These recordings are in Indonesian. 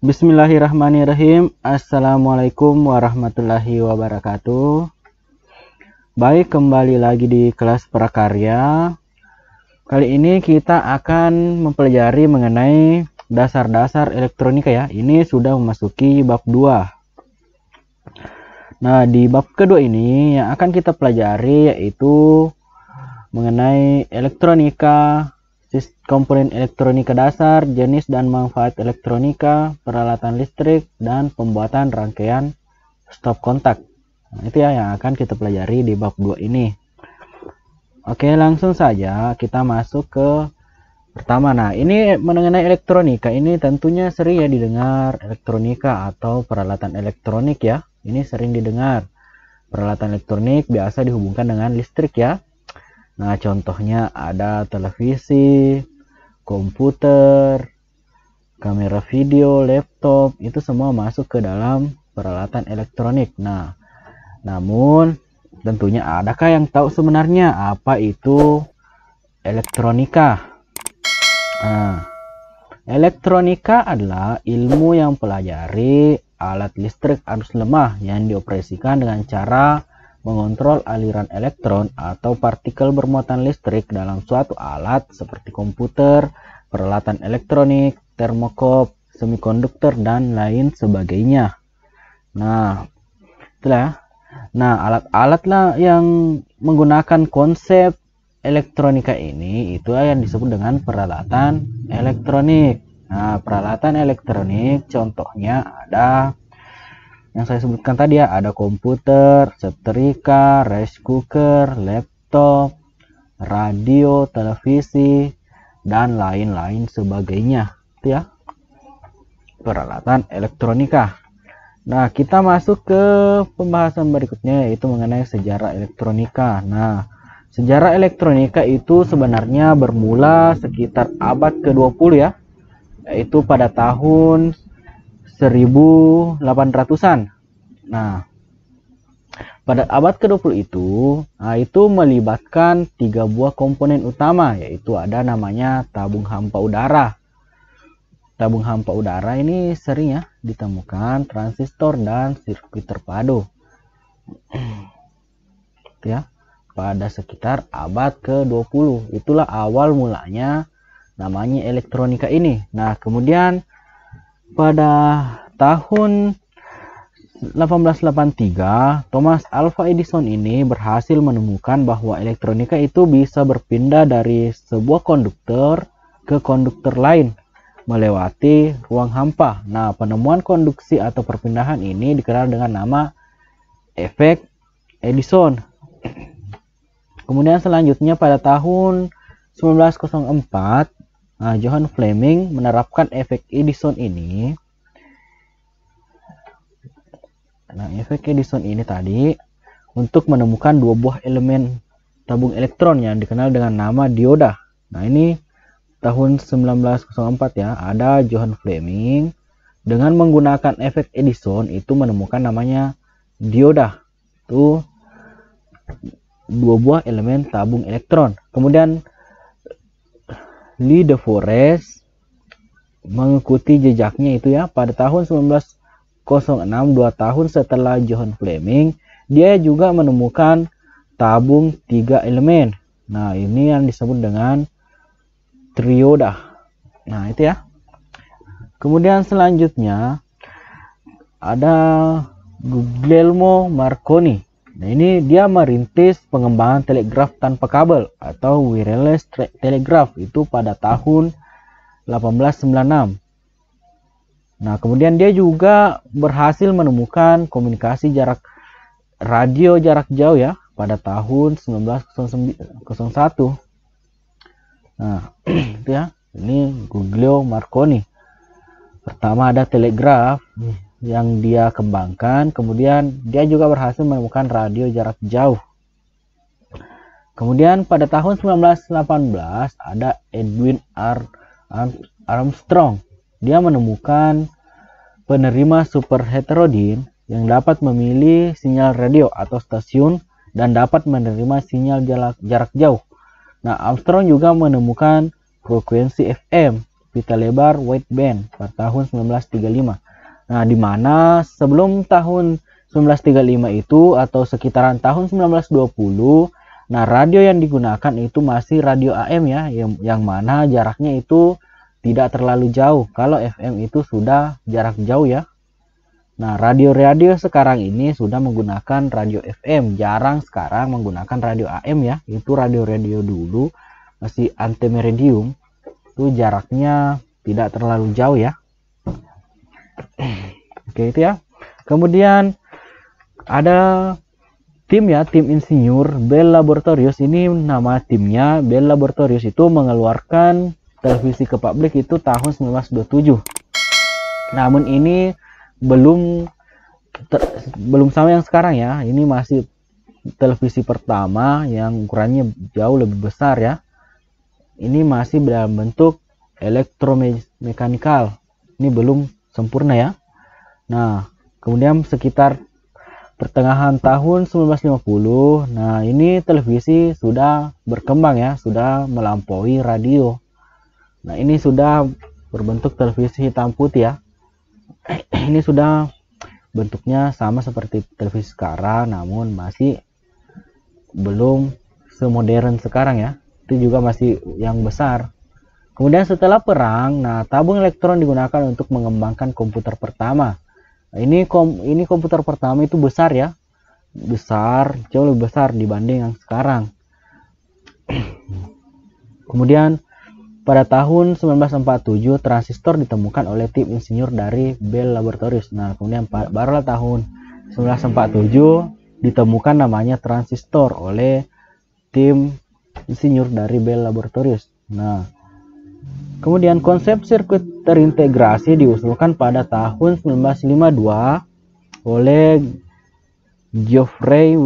Bismillahirrahmanirrahim. Assalamualaikum warahmatullahi wabarakatuh. Baik, kembali lagi di kelas prakarya. Kali ini kita akan mempelajari mengenai dasar-dasar elektronika ya. Ini sudah memasuki bab 2. Nah, di bab kedua ini yang akan kita pelajari yaitu mengenai elektronika, komponen elektronika dasar, jenis dan manfaat elektronika, peralatan listrik, dan pembuatan rangkaian stop kontak. Nah, itu ya yang akan kita pelajari di bab 2 ini. Oke, langsung saja kita masuk ke pertama. Nah, ini mengenai elektronika, ini tentunya sering ya didengar elektronika atau peralatan elektronik ya. Ini sering didengar. Peralatan elektronik biasa dihubungkan dengan listrik ya. Nah, contohnya ada televisi, komputer, kamera video, laptop, itu semua masuk ke dalam peralatan elektronik. Nah, namun tentunya adakah yang tahu sebenarnya apa itu elektronika? Nah, elektronika adalah ilmu yang pelajari alat listrik arus lemah yang dioperasikan dengan cara mengontrol aliran elektron atau partikel bermuatan listrik dalam suatu alat seperti komputer, peralatan elektronik, termokop, semikonduktor, dan lain sebagainya. Nah, itulah. Nah, alat-alat lah yang menggunakan konsep elektronika ini itu yang disebut dengan peralatan elektronik. Nah, peralatan elektronik contohnya ada yang saya sebutkan tadi ya, ada komputer, setrika, rice cooker, laptop, radio, televisi, dan lain-lain sebagainya. Itu ya, peralatan elektronika. Nah, kita masuk ke pembahasan berikutnya yaitu mengenai sejarah elektronika. Nah, sejarah elektronika itu sebenarnya bermula sekitar abad ke-20 ya, yaitu pada tahun 1800-an. Nah, pada abad ke-20 itu melibatkan 3 buah komponen utama, yaitu ada namanya tabung hampa udara. Tabung hampa udara ini sering ya ditemukan transistor dan sirkuit terpadu. Ya, pada sekitar abad ke-20 itulah awal mulanya namanya elektronika ini. Nah, kemudian pada tahun 1883, Thomas Alva Edison ini berhasil menemukan bahwa elektronika itu bisa berpindah dari sebuah konduktor ke konduktor lain melewati ruang hampa. Nah, penemuan konduksi atau perpindahan ini dikenal dengan nama efek Edison. Kemudian selanjutnya pada tahun 1904, Johann Fleming menerapkan efek Edison ini. Nah, efek Edison ini tadi untuk menemukan 2 buah elemen tabung elektron yang dikenal dengan nama dioda. Nah, ini tahun 1904 ya, ada Johann Fleming dengan menggunakan efek Edison itu menemukan namanya dioda. Itu 2 buah elemen tabung elektron. Kemudian Lee De Forest mengikuti jejaknya itu ya, pada tahun 1906, 2 tahun setelah Johann Fleming, dia juga menemukan tabung 3 elemen. Nah, ini yang disebut dengan trioda. Nah, itu ya. Kemudian selanjutnya ada Guglielmo Marconi. Nah, ini dia merintis pengembangan telegraf tanpa kabel atau wireless telegraph itu pada tahun 1896. Nah, kemudian dia juga berhasil menemukan komunikasi radio jarak jauh ya pada tahun 1901. Nah, itu ya. Ini Guglielmo Marconi. Pertama ada telegraf yang dia kembangkan, kemudian dia juga berhasil menemukan radio jarak jauh. Kemudian pada tahun 1918 ada Edwin Armstrong. Dia menemukan penerima super heterodin yang dapat memilih sinyal radio atau stasiun dan dapat menerima sinyal jarak jauh. Nah, Armstrong juga menemukan frekuensi FM pita lebar wideband pada tahun 1935. Nah, di mana sebelum tahun 1935 itu atau sekitaran tahun 1920, nah radio yang digunakan itu masih radio AM ya, yang mana jaraknya itu tidak terlalu jauh. Kalau FM itu sudah jarak jauh ya. Nah, radio-radio sekarang ini sudah menggunakan radio FM, jarang sekarang menggunakan radio AM ya. Itu radio-radio dulu masih antemeridium, itu jaraknya tidak terlalu jauh ya. Oke, itu ya. Kemudian ada tim ya, tim insinyur Bell Laboratories. Ini nama timnya Bell Laboratories, itu mengeluarkan televisi ke publik itu tahun 1927. Namun ini belum sama yang sekarang ya. Ini masih televisi pertama yang ukurannya jauh lebih besar ya. Ini masih dalam bentuk elektromekanikal. Ini belum sempurna ya. Nah, kemudian sekitar pertengahan tahun 1950, nah ini televisi sudah berkembang ya, sudah melampaui radio. Nah, ini sudah berbentuk televisi hitam putih ya. Ini sudah bentuknya sama seperti televisi sekarang, namun masih belum semodern sekarang ya. Itu juga masih yang besar. Kemudian setelah perang, nah tabung elektron digunakan untuk mengembangkan komputer pertama. Nah, ini komputer pertama itu besar ya. Besar, jauh lebih besar dibanding yang sekarang. Kemudian pada tahun 1947 transistor ditemukan oleh tim insinyur dari Bell Laboratories. Nah, kemudian barulah tahun 1947 ditemukan namanya transistor oleh tim insinyur dari Bell Laboratories. Nah, kemudian konsep sirkuit terintegrasi diusulkan pada tahun 1952 oleh Geoffrey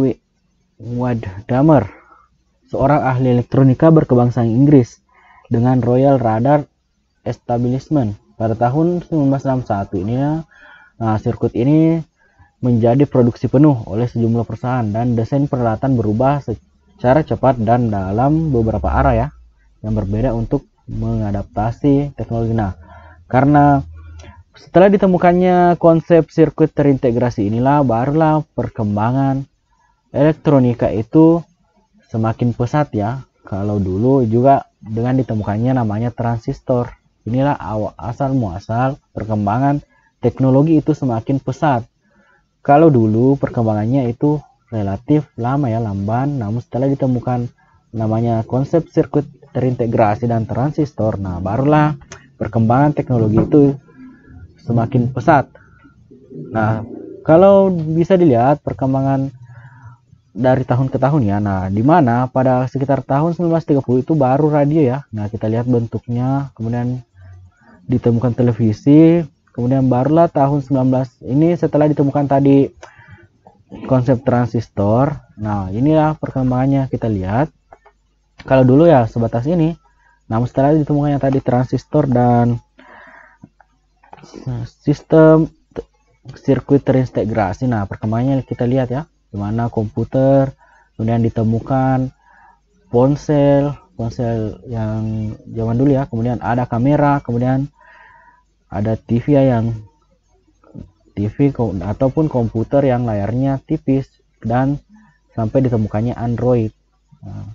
Wadhamer, seorang ahli elektronika berkebangsaan Inggris, dengan Royal Radar Establishment. Pada tahun 1961 ini, nah, sirkuit ini menjadi produksi penuh oleh sejumlah perusahaan dan desain peralatan berubah secara cepat dan dalam beberapa arah ya, yang berbeda untuk mengadaptasi teknologi. Nah, karena setelah ditemukannya konsep sirkuit terintegrasi inilah barulah perkembangan elektronika itu semakin pesat ya. Kalau dulu juga dengan ditemukannya namanya transistor. Inilah asal muasal perkembangan teknologi itu semakin pesat. Kalau dulu perkembangannya itu relatif lama ya, lamban. Namun setelah ditemukan namanya konsep sirkuit terintegrasi dan transistor, nah barulah perkembangan teknologi itu semakin pesat. Nah, kalau bisa dilihat perkembangan dari tahun ke tahun ya. Nah, di mana pada sekitar tahun 1930 itu baru radio ya. Nah, kita lihat bentuknya, kemudian ditemukan televisi, kemudian barulah tahun 19 ini setelah ditemukan tadi konsep transistor. Nah, inilah perkembangannya kita lihat. Kalau dulu ya sebatas ini. Namun setelah ditemukannya tadi transistor dan sistem sirkuit terintegrasi, nah perkembangannya kita lihat ya. Dimana komputer, kemudian ditemukan ponsel yang zaman dulu ya, kemudian ada kamera, kemudian ada TV ya, yang TV ataupun komputer yang layarnya tipis, dan sampai ditemukannya Android. Nah,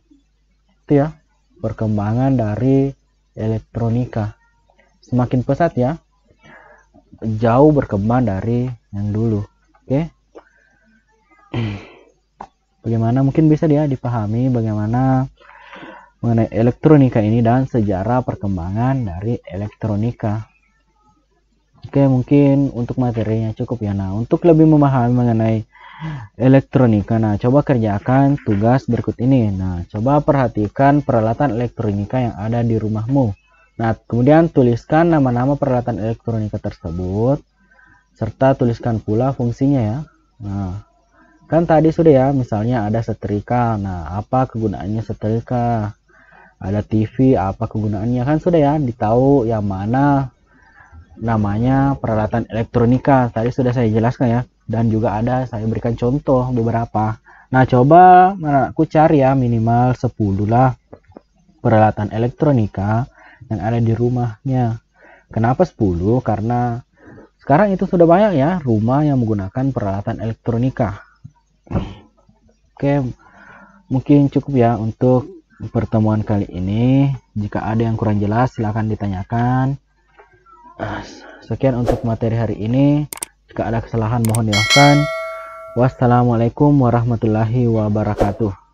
itu ya perkembangan dari elektronika semakin pesat ya, jauh berkembang dari yang dulu. Oke. Bagaimana mungkin bisa dia dipahami bagaimana mengenai elektronika ini dan sejarah perkembangan dari elektronika. Oke, mungkin untuk materinya cukup ya. Nah, untuk lebih memahami mengenai elektronika, nah coba kerjakan tugas berikut ini. Nah, coba perhatikan peralatan elektronika yang ada di rumahmu. Nah, kemudian tuliskan nama-nama peralatan elektronika tersebut serta tuliskan pula fungsinya ya. Nah, kan tadi sudah ya, misalnya ada setrika. Nah, apa kegunaannya setrika? Ada TV, apa kegunaannya? Kan sudah ya, ditahu yang mana namanya peralatan elektronika. Tadi sudah saya jelaskan ya. Dan juga ada saya berikan contoh beberapa. Nah, coba aku cari ya minimal 10 lah peralatan elektronika yang ada di rumahnya. Kenapa 10? Karena sekarang itu sudah banyak ya rumah yang menggunakan peralatan elektronika. Oke, mungkin cukup ya untuk pertemuan kali ini. Jika ada yang kurang jelas silahkan ditanyakan. Sekian untuk materi hari ini. Jika ada kesalahan mohon dimaafkan. Wassalamualaikum warahmatullahi wabarakatuh.